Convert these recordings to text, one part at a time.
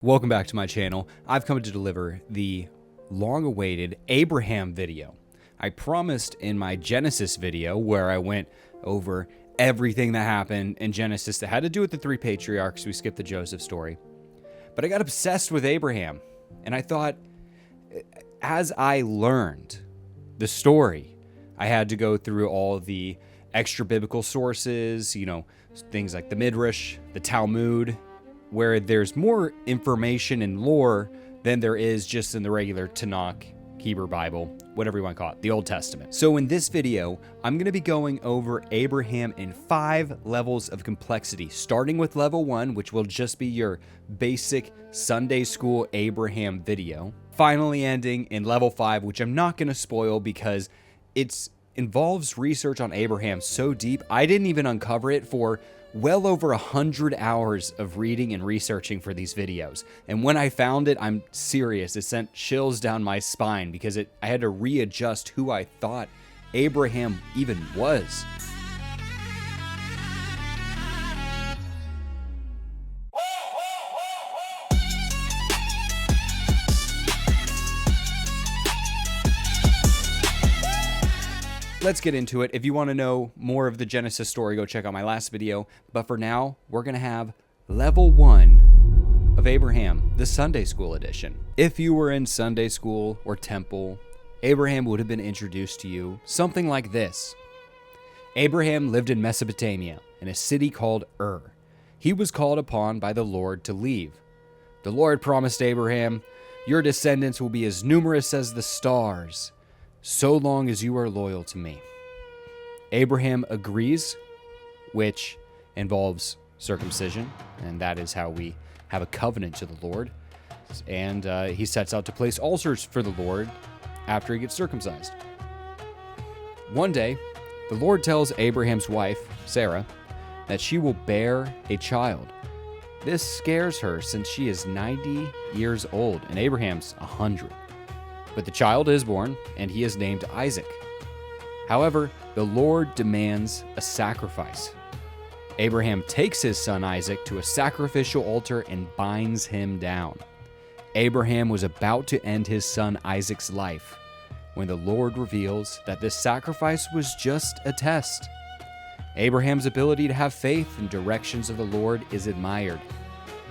Welcome back to my channel. I've come to deliver the long-awaited Abraham video. I promised in my Genesis video, where I went over everything that happened in Genesis that had to do with the three patriarchs. We skipped the Joseph story. But I got obsessed with Abraham, and I thought, as I learned the story, I had to go through all the extra biblical sources, things like the Midrash, the Talmud, where there's more information and lore than there is just in the regular Tanakh, Hebrew Bible, whatever you want to call it, the Old Testament. So in this video, I'm going to be going over Abraham in 5 levels of complexity, starting with level 1, which will just be your basic Sunday school Abraham video, finally ending in level 5, which I'm not going to spoil because it involves research on Abraham so deep, I didn't even uncover it for well over 100 hours of reading and researching for these videos. And when I found it, I'm serious, it sent chills down my spine because I had to readjust who I thought Abraham even was. Let's get into it. If you want to know more of the Genesis story, go check out my last video. But for now, we're going to have level 1 of Abraham, the Sunday school edition. If you were in Sunday school or temple, Abraham would have been introduced to you something like this. Abraham lived in Mesopotamia in a city called Ur. He was called upon by the Lord to leave. The Lord promised Abraham, "Your descendants will be as numerous as the stars, so long as you are loyal to me." Abraham agrees, which involves circumcision, and that is how we have a covenant to the Lord. And he sets out to place altars for the Lord after he gets circumcised. One day, the Lord tells Abraham's wife, Sarah, that she will bear a child. This scares her since she is 90 years old and Abraham's 100. But the child is born, and he is named Isaac. However, the Lord demands a sacrifice. Abraham takes his son Isaac to a sacrificial altar and binds him down. Abraham was about to end his son Isaac's life when the Lord reveals that this sacrifice was just a test. Abraham's ability to have faith in directions of the Lord is admired.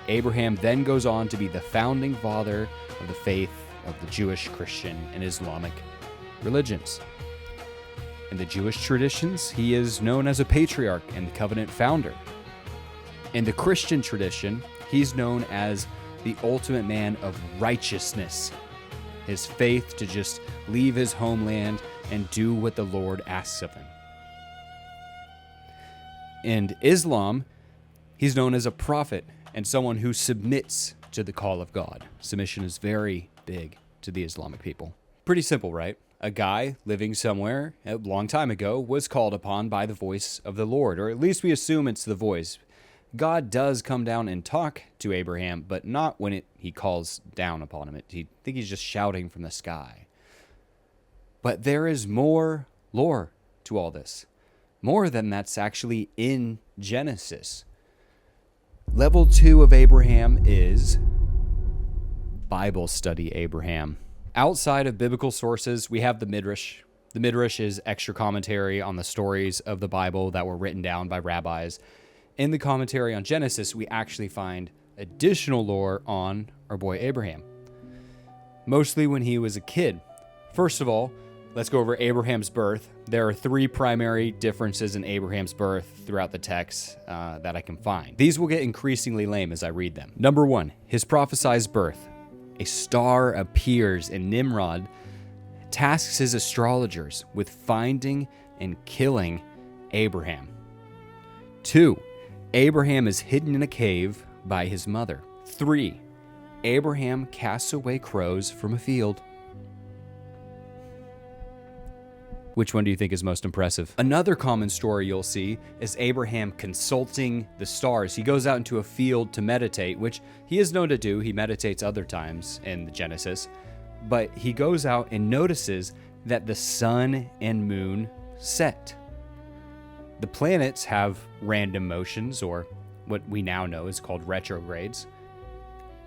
Abraham then goes on to be the founding father of the faith of the Jewish, Christian, and Islamic religions. In the Jewish traditions, he is known as a patriarch and the covenant founder. In the Christian tradition, he's known as the ultimate man of righteousness. His faith to just leave his homeland and do what the Lord asks of him. In Islam, he's known as a prophet and someone who submits to the call of God. Submission is very big to the Islamic people. Pretty simple, right? A guy living somewhere a long time ago was called upon by the voice of the Lord, or at least we assume it's the voice. God does come down and talk to Abraham, but not when he calls down upon him. I think he's just shouting from the sky. But there is more lore to all this. More than that's actually in Genesis. Level 2 of Abraham is Bible study Abraham. Outside of biblical sources, we have the Midrash. The Midrash is extra commentary on the stories of the Bible that were written down by rabbis. In the commentary on Genesis, we actually find additional lore on our boy Abraham, mostly when he was a kid. First of all, let's go over Abraham's birth. There are 3 primary differences in Abraham's birth throughout the text that I can find. These will get increasingly lame as I read them. Number 1, his prophesied birth. A star appears and Nimrod tasks his astrologers with finding and killing Abraham. 2, Abraham is hidden in a cave by his mother. 3, Abraham casts away crows from a field. Which one do you think is most impressive? Another common story you'll see is Abraham consulting the stars. He goes out into a field to meditate, which he is known to do. He meditates other times in the Genesis. But he goes out and notices that the sun and moon set. The planets have random motions, or what we now know is called retrogrades.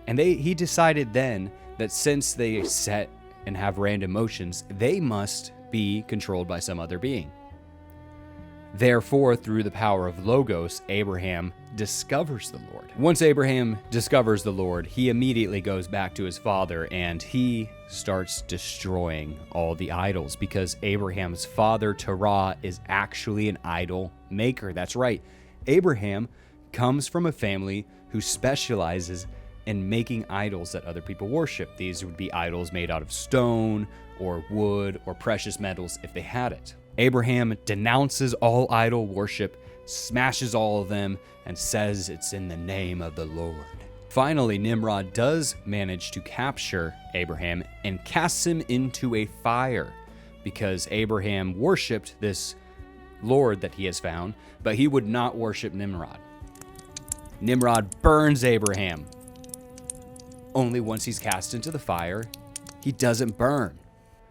And he decided then that since they set and have random motions, they must be controlled by some other being. Therefore, through the power of Logos, Abraham discovers the Lord. Once Abraham discovers the Lord, he immediately goes back to his father and he starts destroying all the idols, because Abraham's father, Terah, is actually an idol maker. That's right. Abraham comes from a family who specializes in making idols that other people worship. These would be idols made out of stone or wood or precious metals if they had it. Abraham denounces all idol worship, smashes all of them, and says it's in the name of the Lord. Finally, Nimrod does manage to capture Abraham and casts him into a fire, because Abraham worshipped this Lord that he has found, but he would not worship Nimrod. Nimrod burns Abraham. Only once he's cast into the fire, he doesn't burn.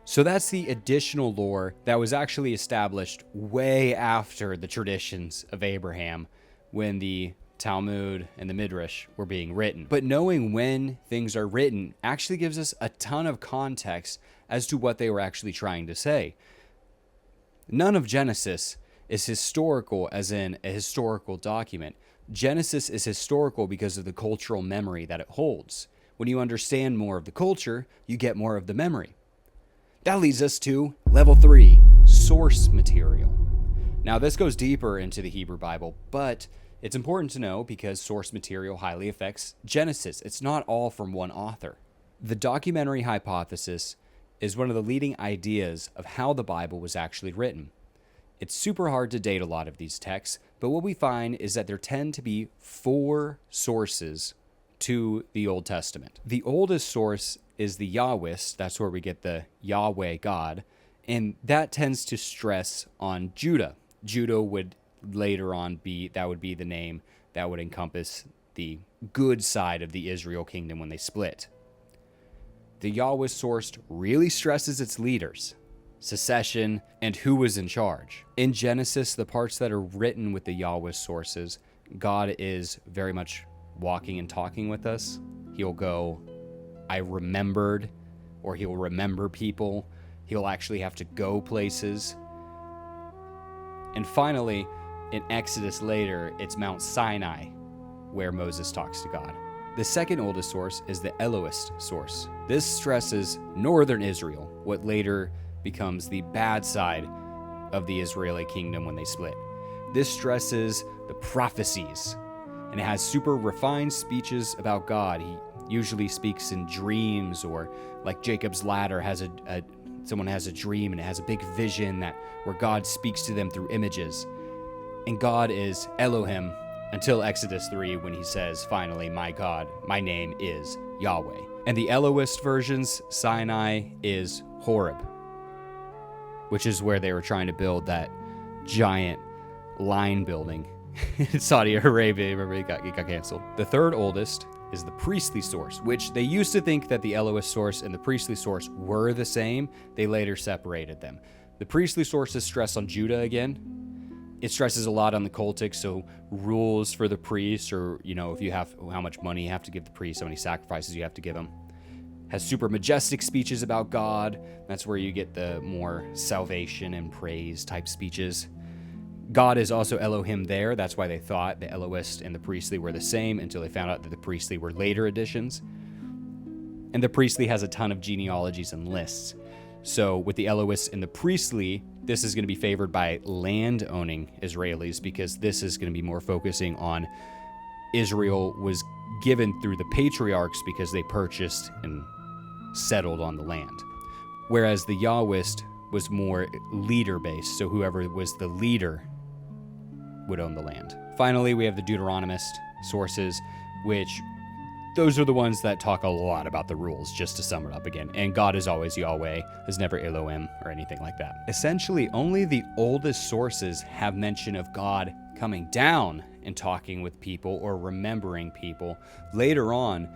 So that's the additional lore that was actually established way after the traditions of Abraham, when the Talmud and the Midrash were being written. But knowing when things are written actually gives us a ton of context as to what they were actually trying to say. None of Genesis is historical as in a historical document. Genesis is historical because of the cultural memory that it holds. When you understand more of the culture, you get more of the memory. That leads us to level 3, source material. Now, this goes deeper into the Hebrew Bible, but it's important to know because source material highly affects Genesis. It's not all from one author. The documentary hypothesis is one of the leading ideas of how the Bible was actually written. It's super hard to date a lot of these texts, but what we find is that there tend to be 4 sources to the Old Testament. The oldest source is the Yahwist. That's where we get the Yahweh God, and that tends to stress on Judah. Judah would later on that would be the name that would encompass the good side of the Israel kingdom when they split. The Yahwist source really stresses its leaders, secession, and who was in charge. In Genesis, the parts that are written with the Yahwist sources, God is very much walking and talking with us. He'll go, I remembered, or he'll remember people. He'll actually have to go places. And finally, in Exodus later, it's Mount Sinai, where Moses talks to God. The second oldest source is the Elohist source. This stresses northern Israel, what later becomes the bad side of the Israeli kingdom when they split. This stresses the prophecies, and it has super refined speeches about God. He usually speaks in dreams, or like Jacob's ladder has someone has a dream and it has a big vision where God speaks to them through images. And God is Elohim until Exodus 3, when he says, finally, my God, my name is Yahweh. And the Elohist versions, Sinai is Horeb, which is where they were trying to build that giant line building in Saudi Arabia. Remember, it got canceled. The third oldest is the priestly source, which they used to think that the Elohist source and the priestly source were the same. They later separated them. The priestly sources stress on Judah again. It stresses a lot on the cultic, so rules for the priests, or, if you have how much money you have to give the priest, how many sacrifices you have to give them. Has super majestic speeches about God. That's where you get the more salvation and praise type speeches. God is also Elohim there. That's why they thought the Elohist and the priestly were the same, until they found out that the priestly were later additions. And the priestly has a ton of genealogies and lists. So with the Elohist and the priestly, this is going to be favored by land-owning Israelis, because this is going to be more focusing on Israel was given through the patriarchs because they purchased and settled on the land. Whereas the Yahwist was more leader-based, so whoever was the leader would own the land. Finally, we have the Deuteronomist sources, which those are the ones that talk a lot about the rules, just to sum it up again. And God is always Yahweh, is never Elohim or anything like that. Essentially, only the oldest sources have mention of God coming down and talking with people or remembering people. Later on,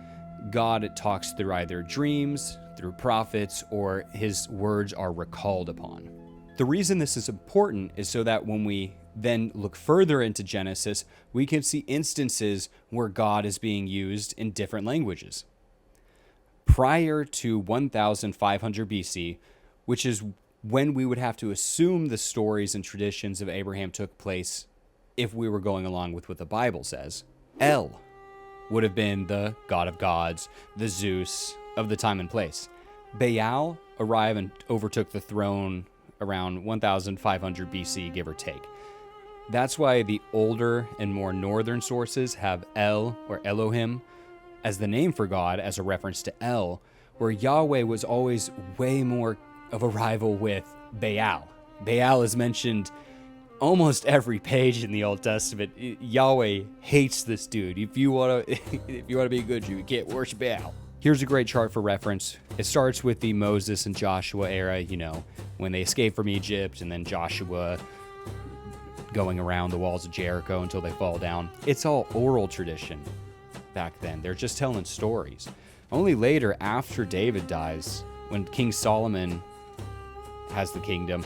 God talks through either dreams, through prophets, or his words are recalled upon. The reason this is important is so that when we then look further into Genesis, we can see instances where God is being used in different languages. Prior to 1500 BC, which is when we would have to assume the stories and traditions of Abraham took place if we were going along with what the Bible says, El would have been the god of gods, the Zeus of the time and place. Baal arrived and overtook the throne around 1500 BC, give or take. That's why the older and more northern sources have El or Elohim as the name for God as a reference to El, where Yahweh was always way more of a rival with Baal. Baal is mentioned almost every page in the Old Testament. Yahweh hates this dude. If you want to be a good Jew, you can't worship Baal. Here's a great chart for reference. It starts with the Moses and Joshua era, when they escaped from Egypt, and then Joshua going around the walls of Jericho until they fall down. It's all oral tradition back then. They're just telling stories. Only later, after David dies, when King Solomon has the kingdom,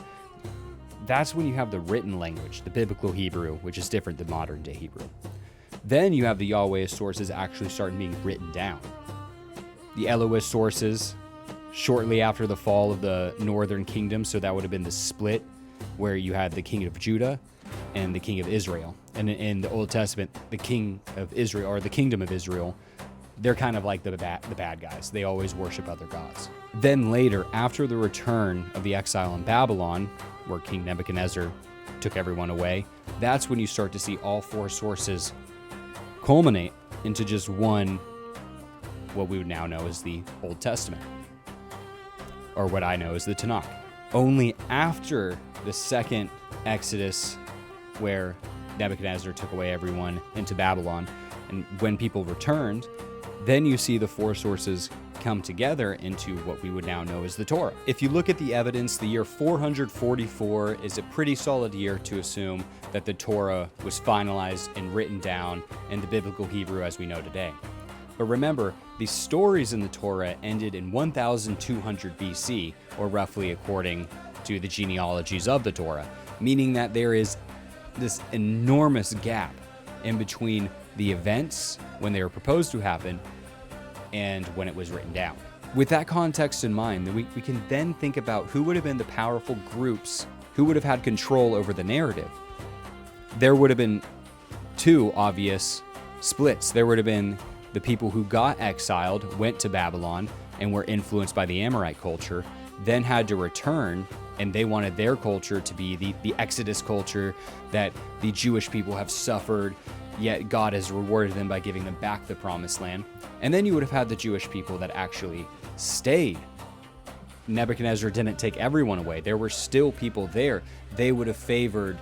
that's when you have the written language, the biblical Hebrew, which is different than modern day Hebrew. Then you have the Yahweh sources actually starting being written down. The Elohist sources, shortly after the fall of the northern kingdom, so that would have been the split where you had the king of Judah and the king of Israel. And in the Old Testament, the king of Israel, or the kingdom of Israel, they're kind of like the bad guys. They always worship other gods. Then later, after the return of the exile in Babylon, where King Nebuchadnezzar took everyone away, that's when you start to see all four sources culminate into just one, what we would now know as the Old Testament, or what I know as the Tanakh. Only after the second Exodus, where Nebuchadnezzar took away everyone into Babylon, and when people returned, then you see the four sources come together into what we would now know as the Torah. If you look at the evidence, the year 444 is a pretty solid year to assume that the Torah was finalized and written down in the biblical Hebrew as we know today. But remember, the stories in the Torah ended in 1200 BC, or roughly according to the genealogies of the Torah, meaning that there is this enormous gap in between the events when they were proposed to happen and when it was written down. With that context in mind, we can then think about who would have been the powerful groups who would have had control over the narrative. There would have been two obvious splits. There would have been the people who got exiled, went to Babylon, and were influenced by the Amorite culture, then had to return, and they wanted their culture to be the Exodus culture that the Jewish people have suffered, yet God has rewarded them by giving them back the promised land. And then you would have had the Jewish people that actually stayed. Nebuchadnezzar didn't take everyone away. There were still people there. They would have favored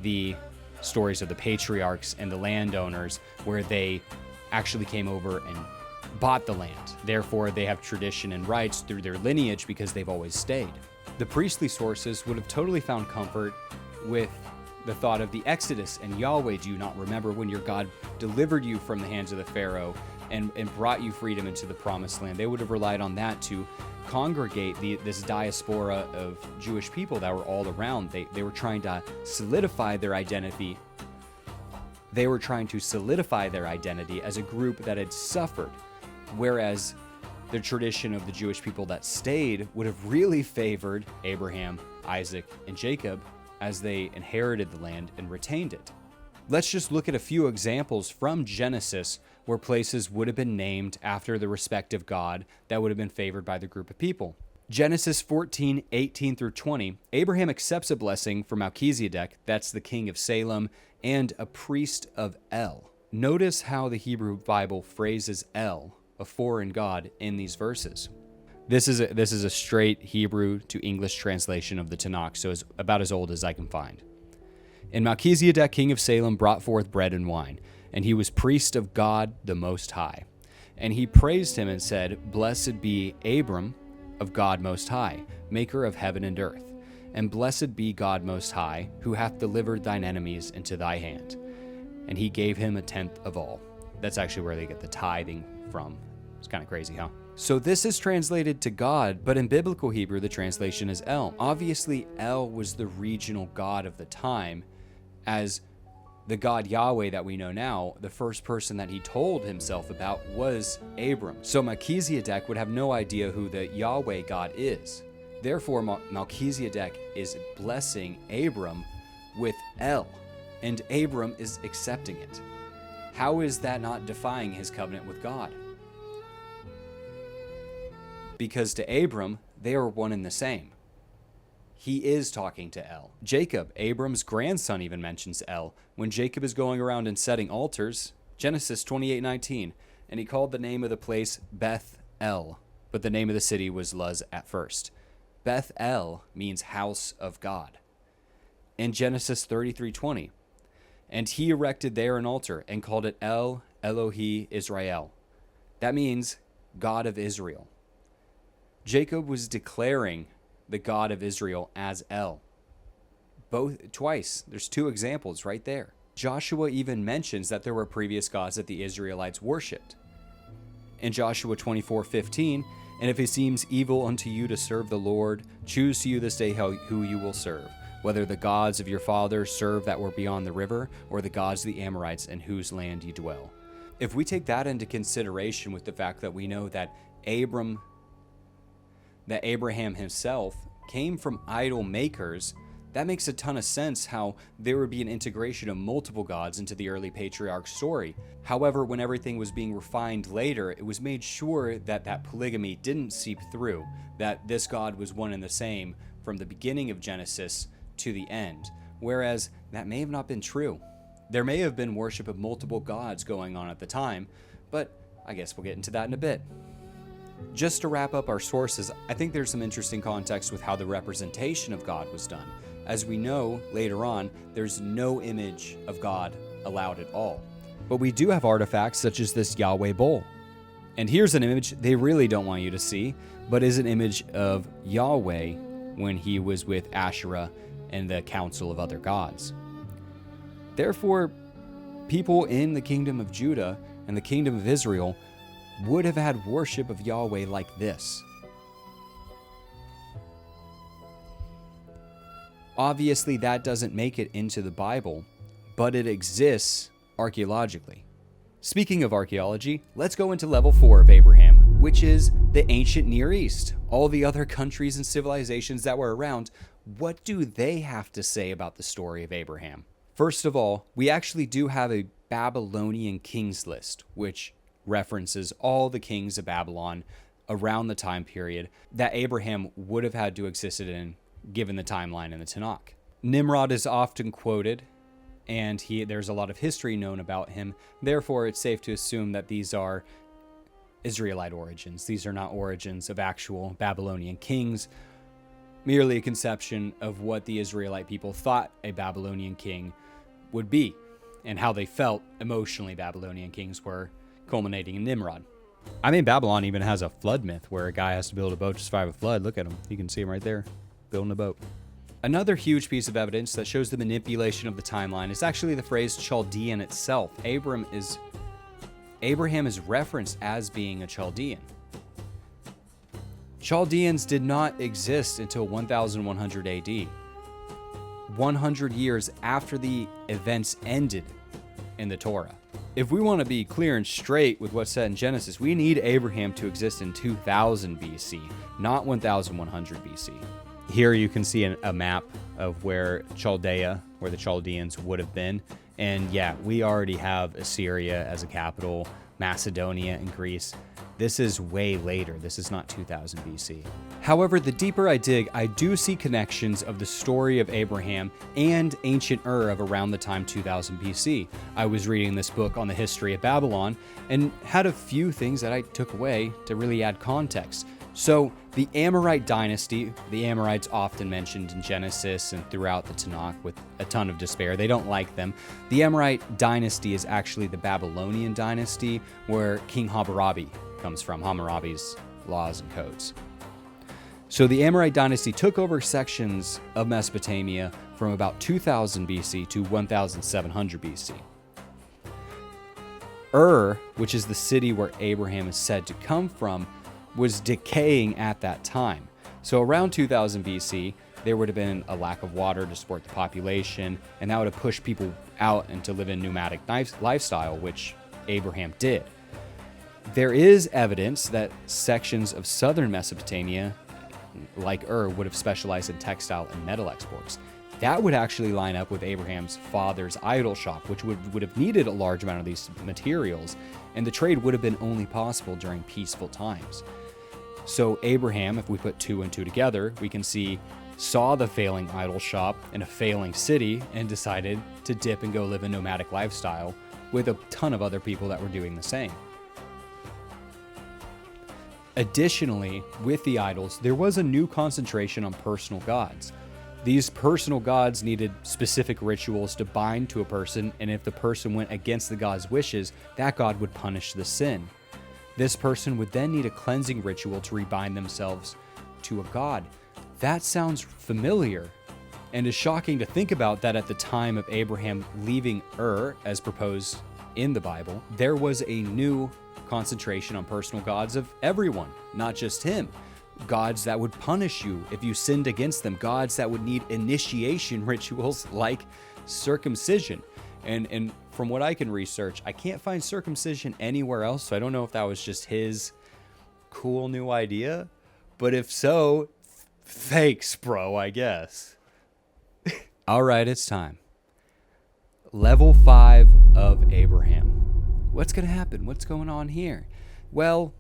the stories of the patriarchs and the landowners, where they actually came over and bought the land. Therefore, they have tradition and rights through their lineage because they've always stayed. The priestly sources would have totally found comfort with the thought of the Exodus and Yahweh. Do you not remember when your God delivered you from the hands of the Pharaoh and brought you freedom into the promised land? They would have relied on that to congregate this diaspora of Jewish people that were all around. They were trying to solidify their identity. They were trying to solidify their identity as a group that had suffered, whereas the tradition of the Jewish people that stayed would have really favored Abraham, Isaac, and Jacob as they inherited the land and retained it. Let's just look at a few examples from Genesis where places would have been named after the respective god that would have been favored by the group of people. Genesis 14:18 through 20, Abraham accepts a blessing from Melchizedek, that's the king of Salem, and a priest of El. Notice how the Hebrew Bible phrases El, a foreign god, in these verses. This is a straight Hebrew to English translation of the Tanakh, so it's about as old as I can find. And Melchizedek, king of Salem, brought forth bread and wine, and he was priest of God the Most High. And he praised him and said, Blessed be Abram of God Most High, maker of heaven and earth. And blessed be God Most High, who hath delivered thine enemies into thy hand. And he gave him a tenth of all. That's actually where they get the tithing from. It's kind of crazy, huh? So this is translated to God, but in biblical Hebrew, the translation is El. Obviously, El was the regional god of the time, as the God Yahweh that we know now, the first person that he told himself about was Abram. So Melchizedek would have no idea who the Yahweh God is. Therefore, Melchizedek is blessing Abram with El, and Abram is accepting it. How is that not defying his covenant with God? Because to Abram, they are one and the same. He is talking to El. Jacob, Abram's grandson, even mentions El when Jacob is going around and setting altars. Genesis 28:19, and he called the name of the place Beth El, but the name of the city was Luz at first. Beth El means house of God. In Genesis 33:20, and he erected there an altar and called it El Elohi Israel. That means God of Israel. Jacob was declaring the God of Israel as El. Twice. There's two examples right there. Joshua even mentions that there were previous gods that the Israelites worshipped. In Joshua 24:15, and if it seems evil unto you to serve the Lord, choose to you this day who you will serve, whether the gods of your fathers serve that were beyond the river, or the gods of the Amorites in whose land you dwell. If we take that into consideration with the fact that we know that Abraham himself came from idol makers, that makes a ton of sense how there would be an integration of multiple gods into the early patriarch story. However, when everything was being refined later, it was made sure that that polygamy didn't seep through, that this God was one and the same from the beginning of Genesis to the end, whereas that may have not been true. There may have been worship of multiple gods going on at the time, but I guess we'll get into that in a bit. Just to wrap up our sources, I think there's some interesting context with how the representation of God was done. As we know later on, there's no image of God allowed at all. But we do have artifacts such as this Yahweh bowl. And here's an image they really don't want you to see, but is an image of Yahweh when he was with Asherah and the council of other gods. Therefore, people in the kingdom of Judah and the kingdom of Israel would have had worship of Yahweh like this. Obviously, that doesn't make it into the Bible, but it exists archaeologically. Speaking of archaeology, let's go into level 4 of Abraham, which is the ancient Near East. All the other countries and civilizations that were around, what do they have to say about the story of Abraham? First of all, we actually do have a Babylonian kings list, which references all the kings of Babylon around the time period that Abraham would have had to existed in, given the timeline in the Tanakh. Nimrod is often quoted, and there's a lot of history known about him. Therefore, it's safe to assume that these are Israelite origins. These are not origins of actual Babylonian kings, merely a conception of what the Israelite people thought a Babylonian king would be, and how they felt emotionally Babylonian kings were, culminating in Nimrod. I mean, Babylon even has a flood myth where a guy has to build a boat to survive a flood. Look at him. You can see him right there, building a boat. Another huge piece of evidence that shows the manipulation of the timeline is actually the phrase Chaldean itself. Abraham is referenced as being a Chaldean. Chaldeans did not exist until 1100 AD, 100 years after the events ended in the Torah. If we want to be clear and straight with what's said in Genesis, we need Abraham to exist in 2000 BC, not 1100 BC. Here you can see a map of where Chaldea, where the Chaldeans would have been. And yeah, we already have Assyria as a capital, Macedonia and Greece. This is way later. This is not 2000 BC. However, the deeper I dig, I do see connections of the story of Abraham and ancient Ur of around the time 2000 BC. I was reading this book on the history of Babylon and had a few things that I took away to really add context. So the Amorite dynasty, the Amorites often mentioned in Genesis and throughout the Tanakh with a ton of despair. They don't like them. The Amorite dynasty is actually the Babylonian dynasty where King Hammurabi comes from, Hammurabi's laws and codes. So the Amorite dynasty took over sections of Mesopotamia from about 2000 BC to 1700 BC. Ur, which is the city where Abraham is said to come from, was decaying at that time. So around 2000 BC, there would have been a lack of water to support the population, and that would have pushed people out and to live in nomadic lifestyle, which Abraham did. There is evidence that sections of southern Mesopotamia, like Ur, would have specialized in textile and metal exports. That would actually line up with Abraham's father's idol shop, which would have needed a large amount of these materials, and the trade would have been only possible during peaceful times. So Abraham, if we put two and two together, we can see, saw the failing idol shop in a failing city and decided to dip and go live a nomadic lifestyle with a ton of other people that were doing the same. Additionally, with the idols, there was a new concentration on personal gods. These personal gods needed specific rituals to bind to a person, and if the person went against the god's wishes, that god would punish the sin. This person would then need a cleansing ritual to rebind themselves to a god. That sounds familiar, and is shocking to think about that at the time of Abraham leaving Ur, as proposed in the Bible, there was a new concentration on personal gods of everyone, not just him. Gods that would punish you if you sinned against them, gods that would need initiation rituals like circumcision. And from what I can research, I can't find circumcision anywhere else, so I don't know if that was just his cool new idea, but if so, thanks, bro, I guess. All right, it's time. Level 5 of Abraham. What's going to happen? What's going on here? Well,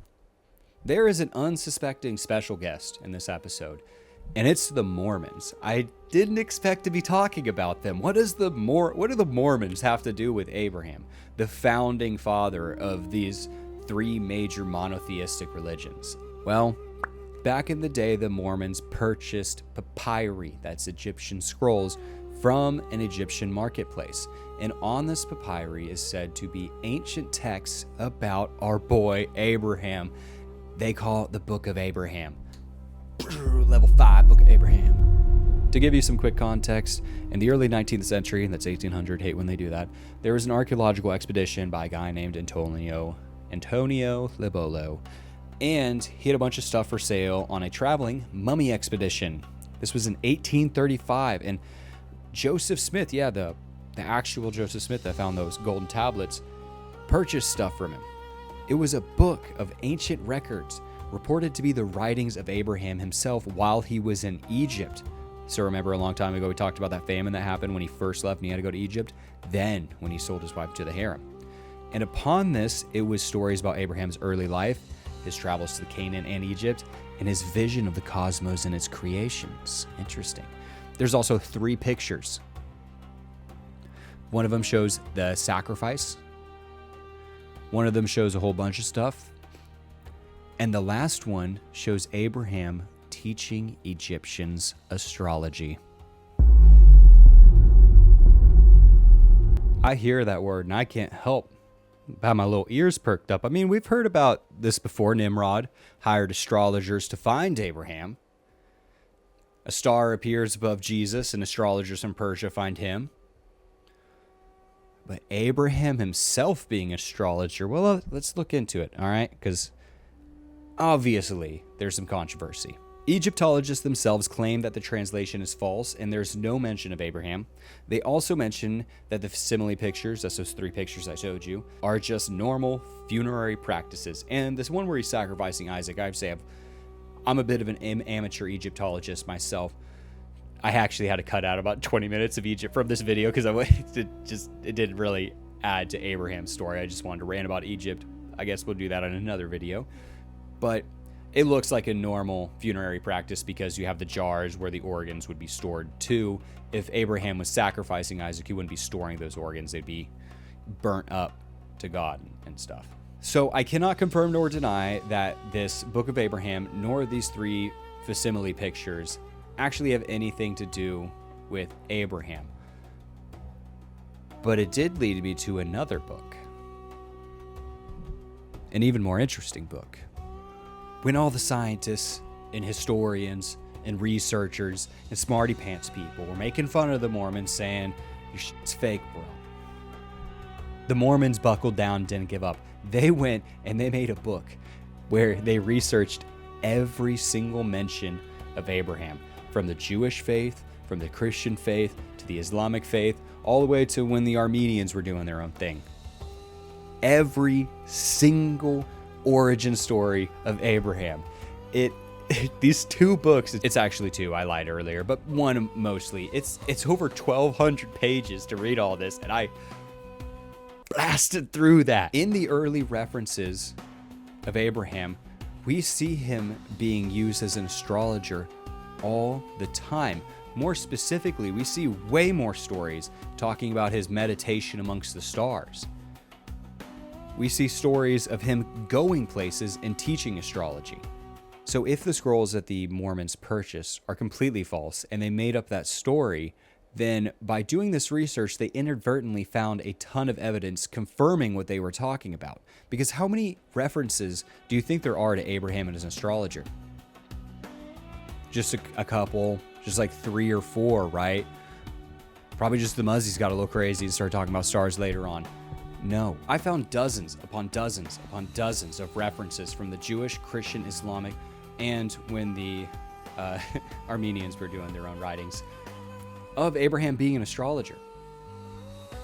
there is an unsuspecting special guest in this episode, and it's the Mormons. I didn't expect to be talking about them. What do the Mormons have to do with Abraham, the founding father of these three major monotheistic religions? Well, back in the day, the Mormons purchased papyri, that's Egyptian scrolls, from an Egyptian marketplace. And on this papyri is said to be ancient texts about our boy Abraham. They call it the Book of Abraham. Level 5, Book of Abraham. To give you some quick context, in the early 19th century, that's 1800, hate when they do that, there was an archaeological expedition by a guy named Antonio Libolo, and he had a bunch of stuff for sale on a traveling mummy expedition. This was in 1835, and Joseph Smith, the actual Joseph Smith that found those golden tablets, purchased stuff from him. It was a book of ancient records, reported to be the writings of Abraham himself while he was in Egypt. So remember a long time ago we talked about that famine that happened when he first left and he had to go to Egypt? Then when he sold his wife to the harem. And upon this, it was stories about Abraham's early life, his travels to Canaan and Egypt, and his vision of the cosmos and its creations. Interesting. There's also 3 pictures. One of them shows the sacrifice. One of them shows a whole bunch of stuff. And the last one shows Abraham teaching Egyptians astrology. I hear that word and I can't help have my little ears perked up. I mean, we've heard about this before. Nimrod hired astrologers to find Abraham. A star appears above Jesus and astrologers from Persia find him. But Abraham himself being an astrologer, well, let's look into it, all right? Because obviously there's some controversy. Egyptologists themselves claim that the translation is false and there's no mention of Abraham. They also mention that the simile pictures, that's those 3 pictures I showed you, are just normal funerary practices. And this one where he's sacrificing Isaac, I'm a bit of an amateur Egyptologist myself. I actually had to cut out about 20 minutes of Egypt from this video because it didn't really add to Abraham's story. I just wanted to rant about Egypt. I guess we'll do that on another video. But it looks like a normal funerary practice because you have the jars where the organs would be stored too. If Abraham was sacrificing Isaac, he wouldn't be storing those organs. They'd be burnt up to God and stuff. So I cannot confirm nor deny that this Book of Abraham nor these 3 facsimile pictures actually have anything to do with Abraham. But it did lead me to another book. An even more interesting book. When all the scientists and historians and researchers and smarty pants people were making fun of the Mormons saying, your shit's fake, bro. The Mormons buckled down and didn't give up. They went and they made a book where they researched every single mention of Abraham. from the Jewish faith, from the Christian faith, to the Islamic faith, all the way to when the Armenians were doing their own thing. Every single origin story of Abraham. These 2 books, it's actually 2, I lied earlier, but 1 mostly. It's over 1,200 pages to read all this, and I blasted through that. In the early references of Abraham, we see him being used as an astrologer all the time. More specifically, we see way more stories talking about his meditation amongst the stars. We see stories of him going places and teaching astrology. So if the scrolls that the Mormons purchased are completely false and they made up that story, then by doing this research, they inadvertently found a ton of evidence confirming what they were talking about. Because how many references do you think there are to Abraham as an astrologer? Just a couple, just like 3 or 4, right? Probably just the Muzzies got a little crazy and started talking about stars later on. No, I found dozens upon dozens upon dozens of references from the Jewish, Christian, Islamic, and when the Armenians were doing their own writings, of Abraham being an astrologer,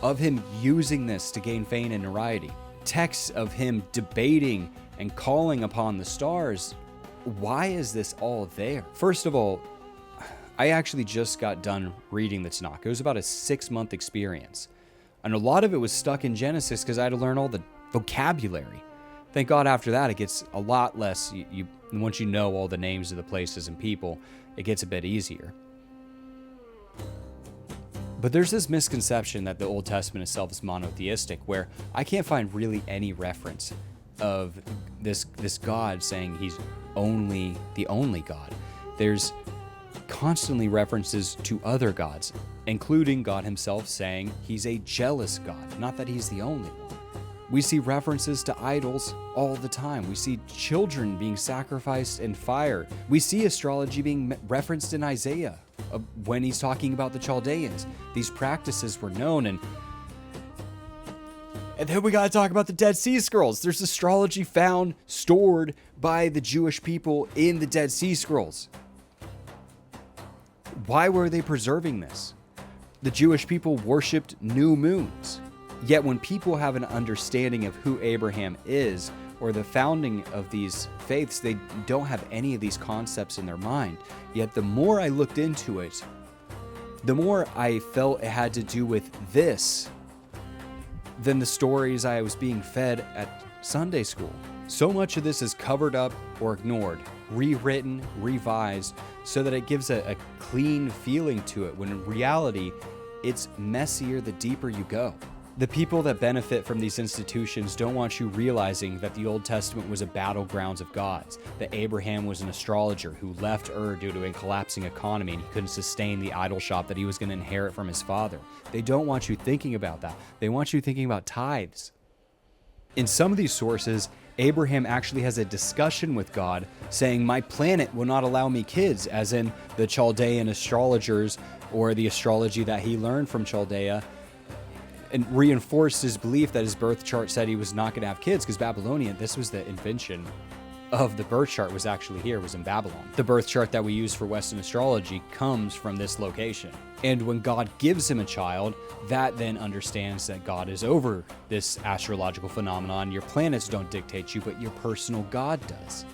of him using this to gain fame and notoriety, texts of him debating and calling upon the stars. Why is this all there? First of all, I actually just got done reading the Tanakh. It was about a 6-month experience. And a lot of it was stuck in Genesis because I had to learn all the vocabulary. Thank God after that, it gets a lot less. Once you know all the names of the places and people, it gets a bit easier. But there's this misconception that the Old Testament itself is monotheistic, where I can't find really any reference of this God saying he's only the only God. There's constantly references to other gods, including God himself saying he's a jealous God, not that he's the only one. We see references to idols all the time. We see children being sacrificed in fire. We see astrology being referenced in Isaiah when he's talking about the Chaldeans. These practices were known, and then we got to talk about the Dead Sea Scrolls. There's astrology found, stored by the Jewish people in the Dead Sea Scrolls. Why were they preserving this? The Jewish people worshipped new moons. Yet when people have an understanding of who Abraham is, or the founding of these faiths, they don't have any of these concepts in their mind. Yet the more I looked into it, the more I felt it had to do with this than the stories I was being fed at Sunday school. So much of this is covered up or ignored, rewritten, revised, so that it gives a clean feeling to it, when in reality, it's messier the deeper you go. The people that benefit from these institutions don't want you realizing that the Old Testament was a battlegrounds of gods, that Abraham was an astrologer who left Ur due to a collapsing economy and he couldn't sustain the idol shop that he was going to inherit from his father. They don't want you thinking about that. They want you thinking about tithes. In some of these sources, Abraham actually has a discussion with God saying, my planet will not allow me kids, as in the Chaldean astrologers or the astrology that he learned from Chaldea, and reinforced his belief that his birth chart said he was not going to have kids, because Babylonian, this was the invention of the birth chart, was actually here, was in Babylon. The birth chart that we use for Western astrology comes from this location. And when God gives him a child, that then understands that God is over this astrological phenomenon. Your planets don't dictate you, but your personal God does.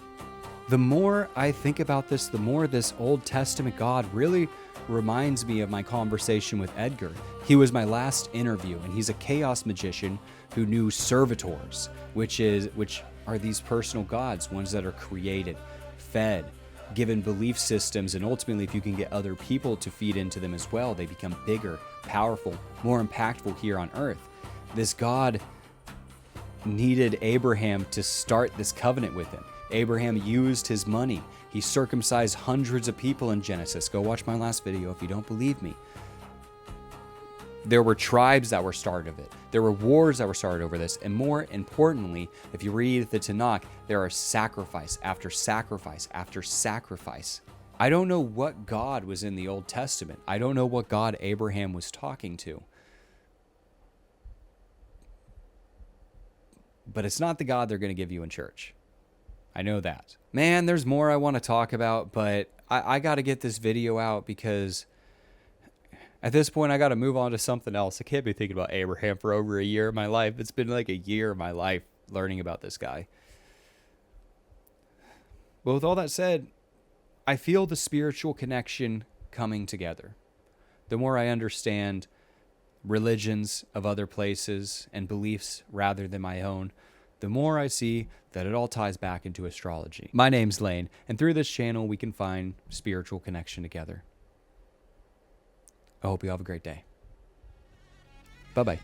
The more I think about this, the more this Old Testament God really reminds me of my conversation with Edgar. He was my last interview, and he's a chaos magician who knew servitors, which are these personal gods, ones that are created, fed, given belief systems, and ultimately if you can get other people to feed into them as well, they become bigger, powerful, more impactful here on earth. This God needed Abraham to start this covenant with him. Abraham used his money. He circumcised hundreds of people in Genesis. Go watch my last video if you don't believe me. There were tribes that were started of it. There were wars that were started over this. And more importantly, if you read the Tanakh, there are sacrifice after sacrifice after sacrifice. I don't know what God was in the Old Testament. I don't know what God Abraham was talking to. But it's not the God they're going to give you in church. I know that. Man, there's more I want to talk about, but I got to get this video out because at this point I got to move on to something else. I can't be thinking about Abraham for over a year of my life. It's been like a year of my life learning about this guy. But with all that said, I feel the spiritual connection coming together. The more I understand religions of other places and beliefs rather than my own, the more I see that it all ties back into astrology. My name's Lane, and through this channel we can find spiritual connection together. I hope you have a great day. Bye-bye.